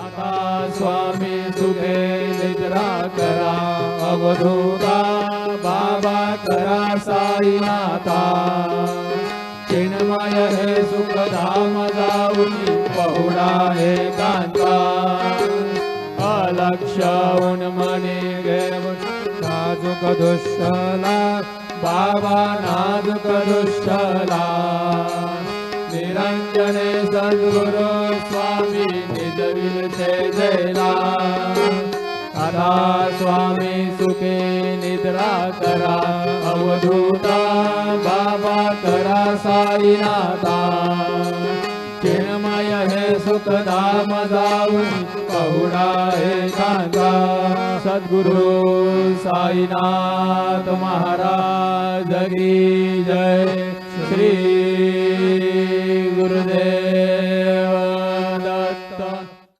आता स्वामी सुखे निद्रा करा अवधूता बाबा करा साईनाथा चिन्मय हे सुखधाम जाऊनी पहुडा एकांता अलक्ष्य उन्मनी घेऊन नाजूक दुष्टला बाबा नाजूक दुष्टला निरंजने सद्गुरु स्वामी निज विलसे जयला आता स्वामी सुखे निद्रा करा अवधूता बाबा करा साईनाथा चिन्मय हे सुखधाम जाऊन पहुडा एकांता सद्गुरु साईनाथ महाराज की जय श्री गुरुदेव